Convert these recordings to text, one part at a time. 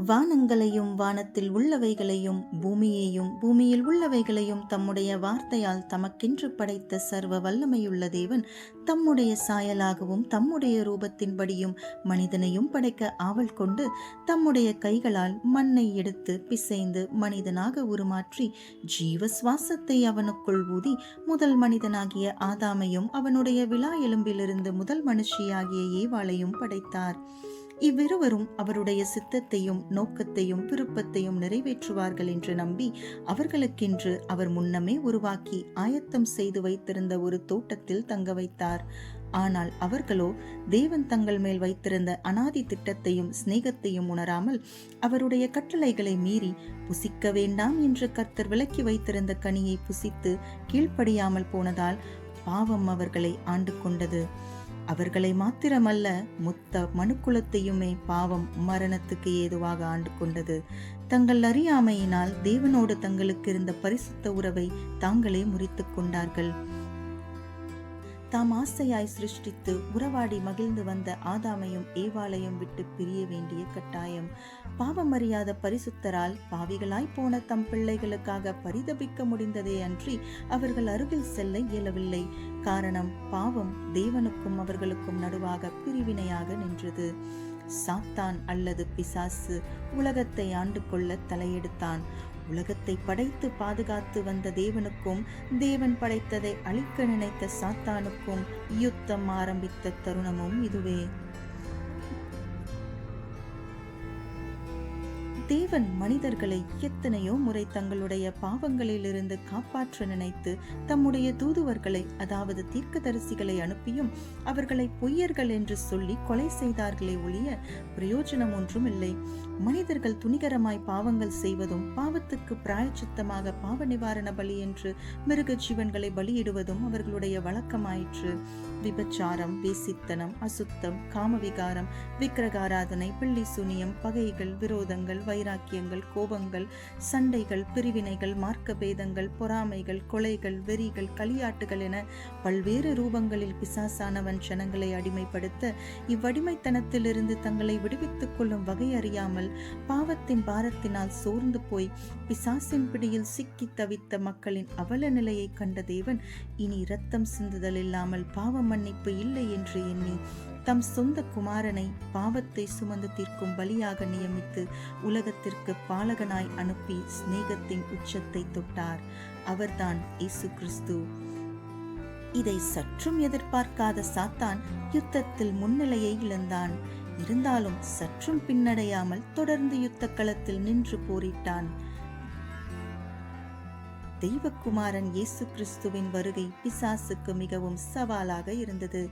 வானங்களையும் வானத்தில் உள்ளவைகளையும் பூமியையும் பூமியில் உள்ளவைகளையும் தம்முடைய வார்த்தையால் தமக்கென்று படைத்த சர்வ வல்லமையுள்ள தேவன் தம்முடைய சாயலாகவும் தம்முடைய ரூபத்தின்படியும் மனிதனையும் படைக்க ஆவல் கொண்டு தம்முடைய கைகளால் மண்ணை எடுத்து பிசைந்து மனிதனாக உருமாற்றி ஜீவ சுவாசத்தை அவனுக்குள் ஊதி முதல் மனிதனாகிய ஆதாமையும் அவனுடைய விலா எலும்பிலிருந்து முதல் மனுஷியாகிய ஏவாளையும் படைத்தார். இவ்விருவரும் அவருடைய சித்தத்தையும் நோக்கத்தையும் விருப்பத்தையும் நிறைவேற்றுவார்கள் என்று நம்பி அவர்களுக்கென்று அவர் முன்னமே உருவாக்கி ஆயத்தம் செய்து வைத்திருந்த ஒரு தோட்டத்தில் தங்க வைத்தார். ஆனால் அவர்களோ தேவன் தங்கள் மேல் வைத்திருந்த அனாதி திட்டத்தையும் சிநேகத்தையும் உணராமல் அவருடைய கட்டளைகளை மீறி புசிக்க வேண்டாம் என்று கர்த்தர் விலக்கி வைத்திருந்த கனியை புசித்து கீழ்ப்படியாமல் போனதால் பாவம் அவர்களை ஆண்டு கொண்டது. அவர்களை மாத்திரமல்ல, மொத்த மனுக்குலத்தையுமே பாவம் மரணத்துக்கு ஏதுவாக ஆண்டு கொண்டது. தங்கள் அறியாமையினால் தேவனோடு தங்களுக்கு இருந்த பரிசுத்த உறவை தாங்களே முறித்துக் கொண்டார்கள். தாம் ஆசையாய் சிருஷ்டித்து உறவாடி மகிழ்ந்து வந்த ஆதாமையும் ஏவாளையும் விட்டு பிரிய வேண்டிய கட்டாயம். பாவமறியாத பரிசுத்தரால் பாவிகளாய் போன தம் பிள்ளைகளுக்காக பரிதபிக்க முடிந்ததே அன்றி அவர்கள் அருகில் செல்ல இயலவில்லை. காரணம், பாவம் தேவனுக்கும் அவர்களுக்கும் நடுவாக பிரிவினையாக நின்றது. சாத்தான் அல்லது பிசாசு உலகத்தை ஆண்டு கொள்ள தலையெடுத்தான். உலகத்தை படைத்து பாதுகாத்து வந்த தேவனுக்கும் தேவன் படைத்ததை அழிக்க நினைத்த சாத்தானுக்கும் யுத்தம் ஆரம்பித்த தருணமும் இதுவே. தேவன் மனிதர்களை எத்தனையோ முறை தங்களுடைய பாவங்களிலிருந்து காப்பாற்ற நினைத்து தம்முடைய தூதுவர்களை, அதாவது தீர்க்கதரிசிகளை அனுப்பியும் அவர்களை பொய்யர்கள் என்று சொல்லி கொலை செய்தார்களே ஒழிய பிரயோஜனம் ஒன்றும் இல்லை. மனிதர்கள் துணிகரமாய் பாவங்கள் செய்வதும் பாவத்துக்கு பிராயச்சித்தமாக பாவ நிவாரண பலி என்று மிருக ஜீவன்களை பலியிடுவதும் அவர்களுடைய வழக்கமாயிற்று. விபச்சாரம், வேசித்தனம், அசுத்தம், காமவிகாரம், விக்கிரகாராதனை, பிள்ளி சூனியம், பகைகள், விரோதங்கள், வைராக்கியங்கள், கோபங்கள், சண்டைகள், பிரிவினைகள், மார்க்க பேதங்கள், பொறாமைகள், கொலைகள், வெறிகள், களியாட்டுகள் என பல்வேறு ரூபங்களில் பிசாசானவன் ஜனங்களை அடிமைப்படுத்த இவ்வடிமைத்தனத்திலிருந்து தங்களை விடுவித்துக் கொள்ளும் வகை அறியாமல் பாவத்தின் பாரத்தினால் சோர்ந்து போய் பிசாசின் பிடியில் சிக்கி தவித்த மக்களின் அவல நிலையை கண்ட தேவன் இனி இரத்தம் சிந்துதல் இல்லாமல் பாவ மன்னிப்பு இல்லை என்று எண்ணி தம் சொந்த குமாரனை பாவத்தை சுமந்து தீர்க்கும் பலியாக நியமித்து உலகத்திற்கு பாலகனாய் அனுப்பி சிநேகத்தின் உச்சத்தை தொட்டார். அவர்தான் இயேசு கிறிஸ்து. இதை சற்றும் எதிர்பார்க்காத சாத்தான் யுத்தத்தில் முன்னிலையை இழந்தான். இருந்தாலும் சற்றும் பின்னடையாமல் தொடர்ந்து யுத்த களத்தில் நின்று போரிட்டான். தெய்வக்குமாரன் இயேசு கிறிஸ்துவின் வருகை பிசாசுக்கு மிகவும் சவாலாக இருந்தது.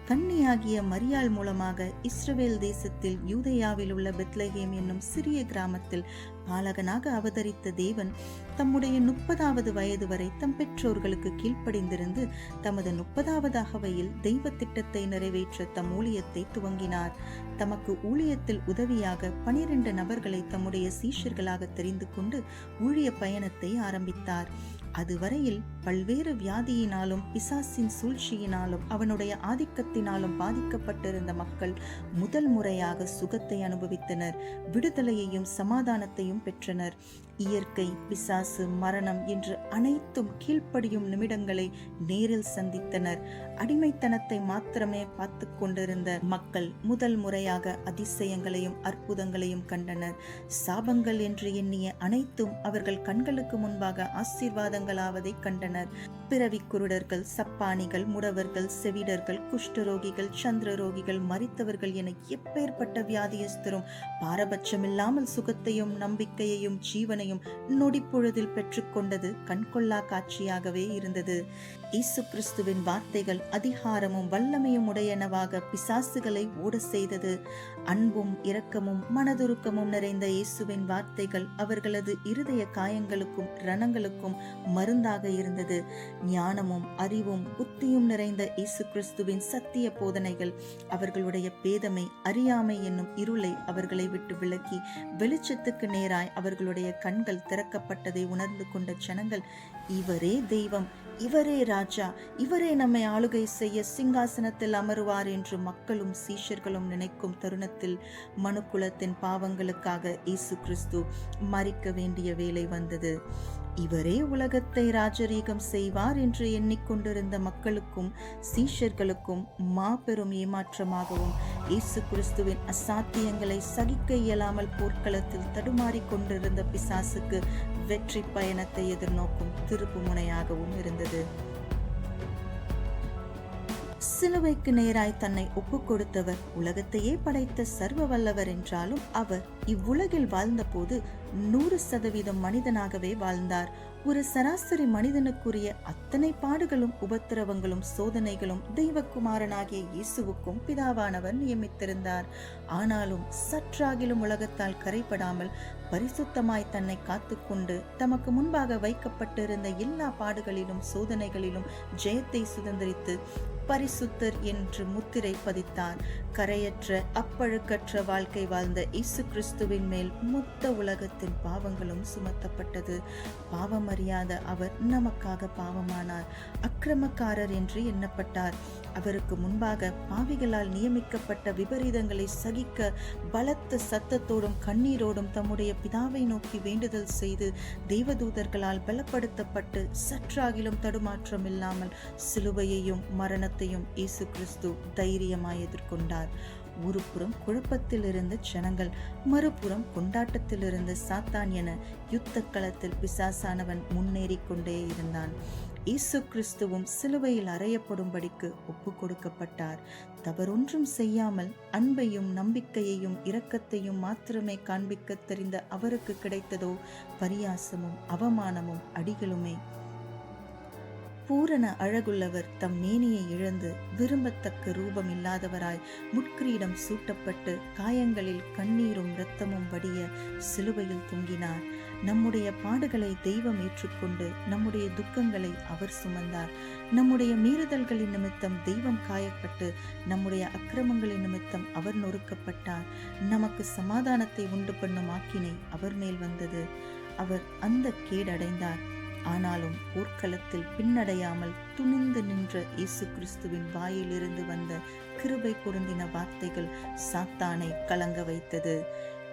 கன்னியாகிய மரியாள் மூலமாக இஸ்ரவேல் தேசத்தில் யூதேயாவில் உள்ள பெத்லகேம் என்னும் சிறிய கிராமத்தில் பாலகனாக அவதரித்த தேவன் தம்முடைய 30வது வயது வரை தம் பெற்றோர்களுக்கு கீழ்ப்படிந்திருந்து தமது 30வது அகவையில் தெய்வ திட்டத்தை நிறைவேற்ற தம் ஊழியத்தை துவங்கினார். தமக்கு ஊழியத்தில் உதவியாக 12 நபர்களை தம்முடைய சீஷர்களாக தெரிந்து கொண்டு ஊழிய பயணத்தை ஆரம்பித்தார். அதுவரையில் பல்வேறு வியாதியினாலும் பிசாசின் சூழ்ச்சியினாலும் அவனுடைய ஆதிக்கத்தினாலும் பாதிக்கப்பட்டிருந்த மக்கள் முதல் முறையாக சுகத்தை அனுபவித்தனர், விடுதலையையும் சமாதானத்தையும் பெற்றனர். இயற்கை, பிசாசு, மரணம் என்று அனைத்தும் கீழ்ப்படியும் நிமிடங்களை நேரில் சந்தித்தனர். அடிமைத்தனத்தை மாத்திரமே பார்த்து கொண்டிருந்த மக்கள் முதல் முறையாக அதிசயங்களையும் அற்புதங்களையும் கண்டனர். சாபங்கள் என்று எண்ணிய அனைத்தும் அவர்கள் கண்களுக்கு முன்பாக ஆசீர்வாதங்களாவதை கண்டனர். பிறவி குருடர்கள், சப்பானிகள், முடவர்கள், செவிடர்கள், குஷ்டரோகிகள், சந்திரரோகிகள், மரித்தவர்கள் என எப்பேற்பட்ட வியாதியஸ்தரும் பாரபட்சமில்லாமல் சுகத்தையும் நம்பிக்கையையும் ஜீவனையும் நொடிப்பொழுதில் பெற்றுக்கொண்டது கண்கொள்ளா காட்சியாகவே இருந்தது. இயேசு கிறிஸ்துவின் வார்த்தைகள் அதிகாரமும் வல்லமையும் உடையனவாக பிசாசுகளை ஓட செய்தது. அன்பும் இரக்கமும் மனதுருக்கமும் நிறைந்த இயேசுவின் வார்த்தைகள் அவர்களது இருதய காயங்களுக்கும் ரணங்களுக்கும் மருந்தாக இருந்தது. ஞானமும் அறிவும் புத்தியும் நிறைந்த இயேசு கிறிஸ்துவின் சத்திய போதனைகள் அவர்களுடைய பேதமை, அறியாமை என்னும் இருளை அவர்களை விட்டு விலக்கி வெளிச்சத்துக்கு நேராய் அவர்களுடைய கண்கள் திறக்கப்பட்டதை உணர்ந்து கொண்ட ஜனங்கள், இவரே தெய்வம், இவரே ராஜா, இவரே நம்மை ஆளுகை செய்ய சிங்காசனத்தில் அமருவார் என்று மக்களும் சீஷர்களும் நினைக்கும் தருணத்தில் மனுக்குலத்தின் பாவங்களுக்காக இயேசு கிறிஸ்து மரிக்க வேண்டிய வேளை வந்தது. இவரே உலகத்தை ராஜரீகம் செய்வார் என்று எண்ணிக்கொண்டிருந்த மக்களுக்கும் சீஷர்களுக்கும் மாபெரும் ஏமாற்றமாகவும், இயேசு கிறிஸ்துவின் அசாத்தியங்களை சகிக்க இயலாமல் போர்க்களத்தில் தடுமாறிக் கொண்டிருந்த பிசாசுக்கு வெற்றி பயணத்தை எதிர்நோக்கும் திருப்பு முனையாகவும் இருந்தது. சிலுவைக்கு நேராய் தன்னை ஒப்பு கொடுத்தவர் உலகத்தையே படைத்த சர்வ வல்லவர் என்றாலும் அவர் இவ்வுலகில் வாழ்ந்தபோது 100% மனிதனாகவே வாழ்ந்தார். ஒரு சராசரி மனிதனுக்குரிய அத்தனை பாடுகளும் உபத்திரவங்களும் சோதனைகளும் தெய்வகுமாரனாகிய இயேசுவுக்கும் பிதாவானவர் நியமித்திருந்தார். ஆனாலும் சற்றாகிலும் உலகத்தால் கரைபடாமல் பரிசுத்தமாய் தன்னை காத்துக்கொண்டு தமக்கு முன்பாக வைக்கப்பட்டிருந்த எல்லா பாடுகளிலும் சோதனைகளிலும் ஜெயத்தை சுதந்திரித்து பரிசுத்தர் என்று முத்திரை பதித்தார். கரையற்ற அப்பழுக்கற்ற வாழ்க்கை வாழ்ந்த இயேசு கிறிஸ்துவின் மேல் மொத்த உலகத்தின் பாவங்களும் சுமத்தப்பட்டது. பாவமறியாத அவர் நமக்காக பாவமானார். அக்கிரமக்காரர் என்று எண்ணப்பட்டார். அவருக்கு முன்பாக பாவிகளால் நியமிக்கப்பட்ட விபரீதங்களை சகிக்க பலத்த சத்தத்தோடும் கண்ணீரோடும் தம்முடைய பிதாவை நோக்கி வேண்டுதல் செய்து தெய்வதூதர்களால் பலப்படுத்தப்பட்டு சற்றாகிலும் தடுமாற்றம் இல்லாமல் சிலுவையையும் மரணத்தையும் இயேசு கிறிஸ்து தைரியமாய் எதிர்கொண்டார். ஒரு புறம் குழப்பத்தில் இருந்த ஜனங்கள், மறுபுறம் கொண்டாட்டத்தில் இருந்த சாத்தான் என யுத்த களத்தில் பிசாசானவன் முன்னேறி கொண்டே இருந்தான். இயேசு கிறிஸ்துவும் சிலுவையில் அறையப்படும்படிக்கு ஒப்பு கொடுக்கப்பட்டார். தவறொன்றும் செய்யாமல் அன்பையும் நம்பிக்கையையும் இரக்கத்தையும் மாத்திரமே காண்பிக்க தெரிந்த அவருக்கு கிடைத்ததோ பரியாசமும் அவமானமும் அடிகளுமே. பூரண அழகுள்ளவர் தம் மேனியை இழந்து விரும்பத்தக்க ரூபம் இல்லாதவராய் முட்கிரீடம் சூட்டப்பட்டு காயங்களில் கண்ணீரும் இரத்தமும் வடிய சிலுவையில் தொங்கினார். நம்முடைய பாடுகளை தெய்வம் ஏற்றுக்கொண்டு நம்முடைய துக்கங்களை அவர் சுமந்தார். நம்முடைய மீறுதல்களின் நிமித்தம் தெய்வம் காயப்பட்டு நம்முடைய அக்கிரமங்களின் நிமித்தம் அவர் நொறுக்கப்பட்டார். நமக்கு சமாதானத்தை உண்டு பண்ணும் ஆக்கினை அவர் மேல் வந்தது. அவர் அந்த கேடடைந்தார். ஆனாலும் போர்க்களத்தில் பின்னடையாமல் துணிந்து நின்ற இயேசு கிறிஸ்துவின் வாயிலிருந்து வந்த கிருபை பொருந்தின வார்த்தைகள் சாத்தானை கலங்க வைத்தது.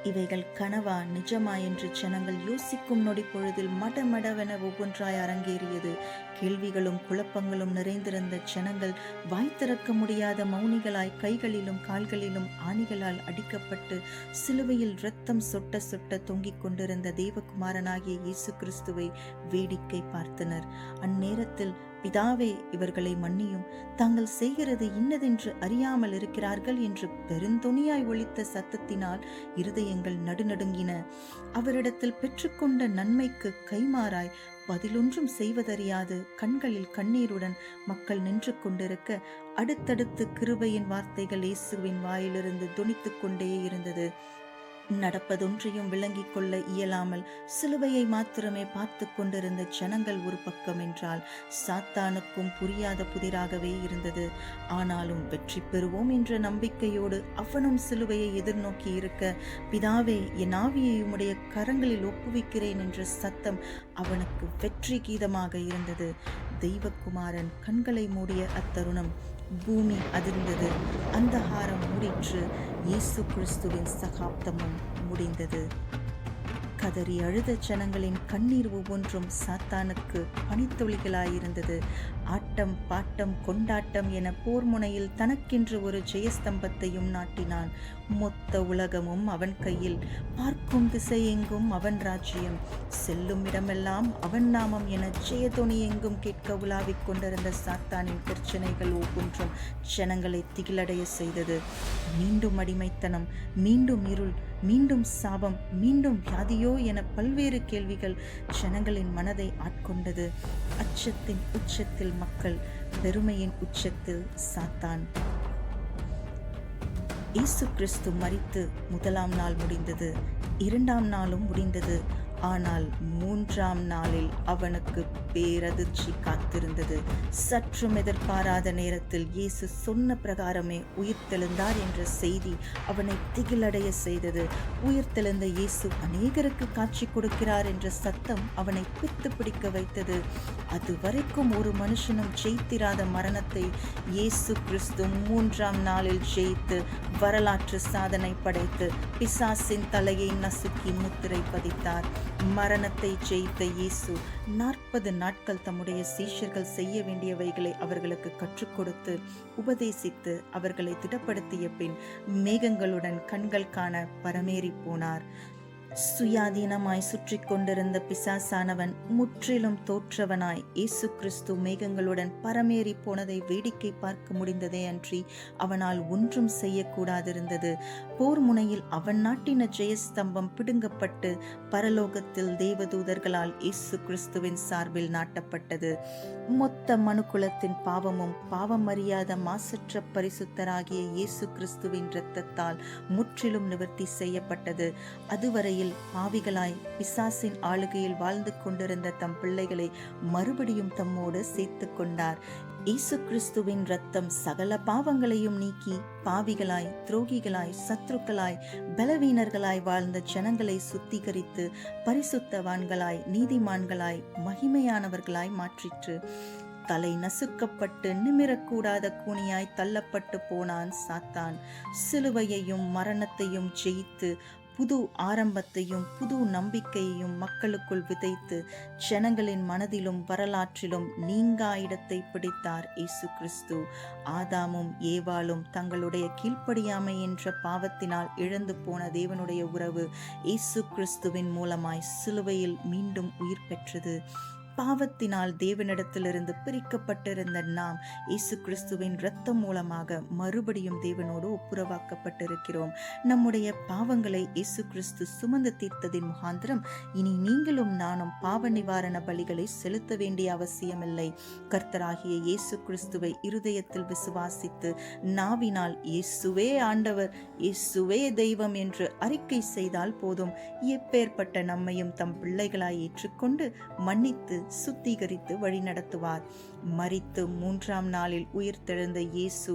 இவைகள் கனவா நிஜமா என்று ஜனங்கள் யோசிக்கும் நொடி பொழுதில் மடமடவென ஒவ்வொன்றாய் அரங்கேறியது. கேள்விகளும் குழப்பங்களும் நிறைந்திருந்த ஜனங்கள் வாய் திறக்க முடியாத மௌனிகளாய் கைகளிலும் கால்களிலும் ஆணிகளால் அடிக்கப்பட்டு சிலுவையில் இரத்தம் சொட்ட சொட்ட தொங்கிக் கொண்டிருந்த தேவகுமாரனாகிய இயேசு கிறிஸ்துவை வேடிக்கை பார்த்தனர். அந்நேரத்தில், பிதாவே, இவர்களை மன்னியும், தாங்கள் செய்கிறது இன்னதென்று அறியாமல் இருக்கிறார்கள் என்று பெருந்தொனியாய் ஒலித்த சத்தத்தினால் இருதயங்கள் நடுநடுங்கின. அவரிடத்தில் பெற்றுக்கொண்ட நன்மைக்கு கைமாறாய் பதிலொன்றும் செய்வதறியாது கண்களில் கண்ணீருடன் மக்கள் நின்று கொண்டிருக்க அடுத்தடுத்து கிருபையின் வார்த்தைகள் இயேசுவின் வாயிலிருந்து தொனித்துக் கொண்டே இருந்தது. நடப்பதொன்றையும் விளங்கிக் கொள்ள இயலாமல் சிலுவையை மாத்திரமே பார்த்து கொண்டிருந்த ஜனங்கள் ஒரு பக்கம் என்றால், சாத்தானுக்கும் புரியாத புதிராகவே இருந்தது. ஆனாலும் வெற்றி பெறுவோம் என்ற நம்பிக்கையோடு அவனும் சிலுவையை எதிர்நோக்கி இருக்க, பிதாவே, என் ஆவியை உம்முடைய கரங்களில் ஒப்புவிக்கிறேன் என்ற சத்தம் அவனுக்கு வெற்றி கீதமாக இருந்தது. தெய்வகுமாரன் கண்களை மூடிய அத்தருணம் பூமி அதிர்ந்தது. அந்தகாரம் மூடிற்று. இயேசு கிறிஸ்துவின் சகாப்தமும் முடிந்தது. கதறி அழுத ஜனங்களின் கண்ணீர் ஒவ்வொன்றும் சாத்தானுக்கு பனித்துளிகளாயிருந்தது. ஆட்டம் பாட்டம் கொண்டாட்டம் என போர் முனையில் தனக்கென்று ஒரு ஜெயஸ்தம்பத்தையும் நாட்டினான். மொத்த உலகமும் அவன் கையில், பார்க்கும் திசை எங்கும் அவன் ராஜ்யம், செல்லும் இடமெல்லாம் அவன் நாமம் என ஜெயதொனி எங்கும் கேட்க உலாவிக் கொண்டிருந்த சாத்தானின் பிரச்சனைகள் ஒவ்வொன்றும் ஜனங்களை திகிலடைய செய்தது. மீண்டும் அடிமைத்தனம், மீண்டும் இருள், மீண்டும் சாபம், மீண்டும் வியாதியோ என பல்வேறு கேள்விகள் ஜனங்களின் மனதை ஆட்கொண்டது. அச்சத்தின் உச்சத்தில் மக்கள், பெருமையின் உச்சத்தில் சாத்தான். இயேசு கிறிஸ்து மரித்து முதலாம் நாள் முடிந்தது. இரண்டாம் நாளும் முடிந்தது. ஆனால் 3ஆம் நாளில் அவனுக்கு பேரதிர்ச்சி காத்திருந்தது. சற்றும் எதிர்பாராத நேரத்தில் இயேசு சொன்ன பிரகாரமே உயிர்த்தெழுந்தார் என்ற செய்தி அவனை திகிலடைய செய்தது. உயிர்த்தெழுந்த இயேசு அநேகருக்கு காட்சி கொடுக்கிறார் என்ற சத்தம் அவனை பித்து பிடிக்க வைத்தது. அதுவரைக்கும் ஒரு மனுஷனும் ஜெயித்திராத மரணத்தை இயேசு கிறிஸ்து 3ஆம் நாளில் ஜெயித்து வரலாற்று சாதனை படைத்து பிசாசின் தலையை நசுக்கி முத்திரை பதித்தார். மரணத்தை ஜெயித்த இயேசு 40 நாட்கள் தம்முடைய சீஷர்கள் செய்ய வேண்டியவைகளை அவர்களுக்கு கற்றுக் கொடுத்து உபதேசித்து அவர்களை திடப்படுத்திய பின் மேகங்களுடன் கண்கள் காண பரமேறி போனார். சுயாதீனமாய் சுற்றி கொண்டிருந்த பிசாசானவன் முற்றிலும் தோற்றவனாய் இயேசு கிறிஸ்து மேகங்களுடன் பரமேறி போனதை வேடிக்கை பார்க்க முடிந்ததே அன்றி அவனால் ஒன்றும் செய்யக்கூடாதிருந்தது. போர் முனையில் அவன் நாட்டின ஜெயஸ்தம்பம் பிடுங்கப்பட்டு பரலோகத்தில் தேவதூதர்களால் இயேசு கிறிஸ்துவின் சார்பில் நாட்டப்பட்டது. மொத்த மனுக்குலத்தின் பாவமும் பாவம் அறியாத மாசற்ற பரிசுத்தராகிய இயேசு கிறிஸ்துவின் இரத்தத்தால் முற்றிலும் நிவர்த்தி செய்யப்பட்டது. அதுவரையில் பாவிகளாய் பிசாசின் ஆளுகையில் வாழ்ந்து கொண்டிருந்த தம் பிள்ளைகளை மறுபடியும் தம்மோடு சேர்த்து கொண்டார். இயேசு கிறிஸ்துவின் இரத்தம் சகல பாவங்களையும் நீக்கி பாவிகளாய், துரோகிகளாய், சத்துருக்களாய், பலவீனர்களாய் வாழ்ந்த ஜனங்களை சுத்திகரித்து பரிசுத்தவான்களாய், நீதிமான்களாய், மகிமையானவர்களாய் மாற்றிற்று. தலை நசுக்கப்பட்டு நிமிரக்கூடாத கூனியாய் தள்ளப்பட்டு போனான் சாத்தான். சிலுவையையும் மரணத்தையும் ஜெயித்து புது ஆரம்பத்தையும் புது நம்பிக்கையையும் மக்களுக்குள் விதைத்து ஜனங்களின் மனதிலும் வரலாற்றிலும் நீங்கா இடத்தை பிடித்தார் இயேசு கிறிஸ்து. ஆதாமும் ஏவாளும் தங்களுடைய கீழ்ப்படியாமை என்ற பாவத்தினால் இழந்து போன தேவனுடைய உறவு இயேசு கிறிஸ்துவின் மூலமாய் சிலுவையில் மீண்டும் உயிர் பெற்றது. பாவத்தினால் தேவனிடத்திலிருந்து பிரிக்கப்பட்டிருந்த நாம் இயேசு கிறிஸ்துவின் இரத்தம் மூலமாக மறுபடியும் தேவனோடு ஒப்புரவாக்கப்பட்டிருக்கிறோம். நம்முடைய பாவங்களை இயேசு கிறிஸ்து சுமந்து தீர்த்ததின் முகாந்திரம் இனி நீங்களும் நானும் பாவ நிவாரண பலிகளை செலுத்த வேண்டிய அவசியமில்லை. கர்த்தராகிய இயேசு கிறிஸ்துவை இருதயத்தில் விசுவாசித்து நாவினால் இயேசுவே ஆண்டவர், இயேசுவே தெய்வம் என்று அறிக்கை செய்தால் போதும். எப்பேற்பட்ட நம்மையும் தம் பிள்ளைகளாய் ஏற்றுக்கொண்டு மன்னித்து சுத்திகரித்து வழி நடத்துவார். மரித்து 3ஆம் நாளில் உயிர்த்தெழுந்த இயேசு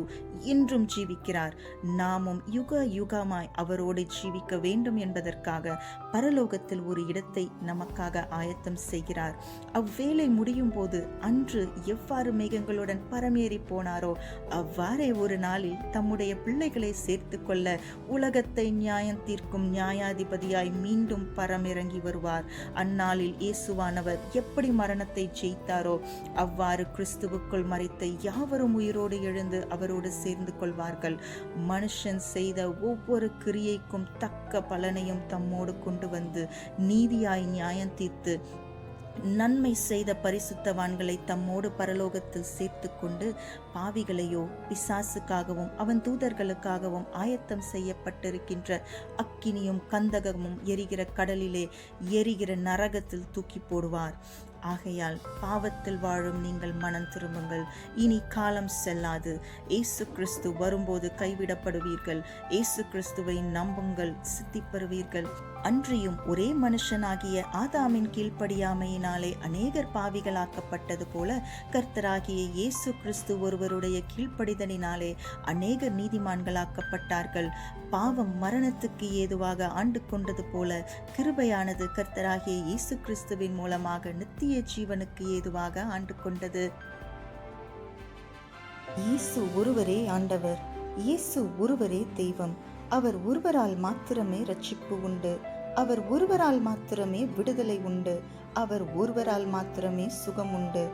இன்றும் ஜீவிக்கிறார். நாமும் யுக யுகமாய் அவரோடு ஜீவிக்க வேண்டும் என்பதற்காக பரலோகத்தில் ஒரு இடத்தை நமக்காக ஆயத்தம் செய்கிறார். அவ்வேளை முடியும் போது அன்று எவ்வாறு மேகங்களுடன் பரமேறி போனாரோ அவ்வாறே ஒரு நாளில் தம்முடைய பிள்ளைகளை சேர்த்து கொள்ள உலகத்தை நியாயம் தீர்க்கும் நியாயாதிபதியாய் மீண்டும் பரமிறங்கி வருவார். அந்நாளில் இயேசுவானவர் எப்படி மரணத்தை ஜெயித்தாரோ அவ்வாறு கிறிஸ்துவுக்குள் மரித்த யாவரும் உயிரோடு எழுந்து அவரோடு சேர்ந்து கொள்வார்கள். மனுஷன் செய்த ஒவ்வொரு கிரியைக்கும் தக்க பலனையும் தம்மோடு கொண்டு வந்து நீதியாய் நியாயம் தீர்த்து நன்மை செய்த பரிசுத்தவான்களை தம்மோடு பரலோகத்தில் சேர்த்து கொண்டு பாவிகளையோ பிசாசுக்காகவும் அவன் தூதர்களுக்காகவும் ஆயத்தம் செய்யப்பட்டிருக்கின்ற அக்கினியும் கந்தகமும் எரிகிற கடலிலே எரிகிற நரகத்தில் தூக்கி போடுவார். ஆகையால் பாவத்தில் வாழும் நீங்கள் மனம் திரும்புங்கள், இனி காலம் செல்லாது. இயேசு கிறிஸ்து வரும்போது கைவிடப்படுவீர்கள். இயேசு கிறிஸ்துவை நம்புங்கள், சித்தி பெறுவீர்கள். அன்றியும் ஒரே மனுஷனாகிய ஆதாமின் கீழ்ப்படியாமையினாலே அநேகர் பாவிகளாக்கப்பட்டது போல கர்த்தராகிய இயேசு கிறிஸ்து ஒருவருடைய கீழ்ப்படிதலினாலே அநேகர் நீதிமான்களாக்கப்பட்டார்கள். பாவம் மரணத்துக்கு ஏதுவாக ஆண்டு கொண்டது போல கிருபையானது கர்த்தராகிய இயேசு கிறிஸ்துவின் மூலமாக நித்திய ஜீவனுக்கு ஏதுவாக ஆண்டு கொண்டது. இயேசு ஒருவரே ஆண்டவர், இயேசு ஒருவரே தெய்வம். அவர் ஒருவரால் மாத்திரமே ரட்சிப்பு உண்டு. அவர் ஒருவரால் மாத்திரமே விடுதலை உண்டு. அவர் ஒருவரால் மாத்திரமே சுகம் உண்டு.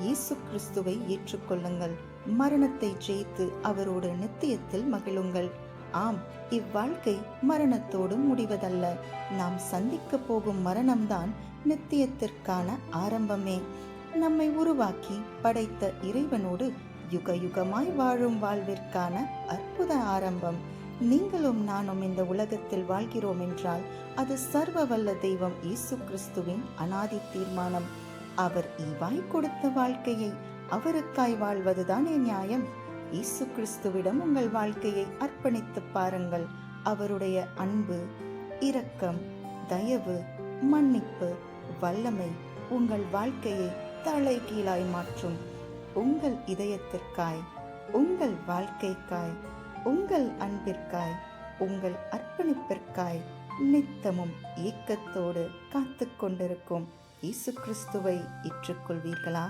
இயேசு கிறிஸ்துவை ஏற்றுக்கொள்ளுங்கள். மரணத்தை ஜெயித்து அவரோடு நித்தியத்தில் மகிழுங்கள். ஆம், இவ்வாழ்க்கை மரணத்தோடு முடிவதல்ல. நாம் சந்திக்க போகும் மரணம்தான் நித்தியத்திற்கான ஆரம்பமே. நம்மை உருவாக்கி படைத்த இறைவனோடு யுக யுகமாய் வாழும் வாழ்விற்கான அற்புத ஆரம்பம். நீங்களும் நானும் இந்த உலகத்தில் வாழ்கிறோம் என்றால் அது சர்வ வல்ல தெய்வம் இயேசு கிறிஸ்துவின் அனாதி தீர்மானம். அவர் ஈவாய் கொடுத்த வாழ்க்கையை அவருக்காய் வாழ்வதுதானே நியாயம். இயேசு கிறிஸ்துவிடம் உங்கள் வாழ்க்கையை அர்ப்பணித்து பாருங்கள். அவருடைய அன்பு, இரக்கம், தயவு, மன்னிப்பு, வல்லமை உங்கள் வாழ்க்கையை தலைகீழாய் மாற்றும். உங்கள் இதயத்திற்காய், உங்கள் வாழ்க்கைக்காய், உங்கள் அன்பிற்காய், உங்கள் அர்ப்பணிப்பிற்காய் நித்தமும் ஏக்கத்தோடு காத்து கொண்டிருக்கும் இயேசு கிறிஸ்துவை ஏற்றுக்கொள்வீர்களா?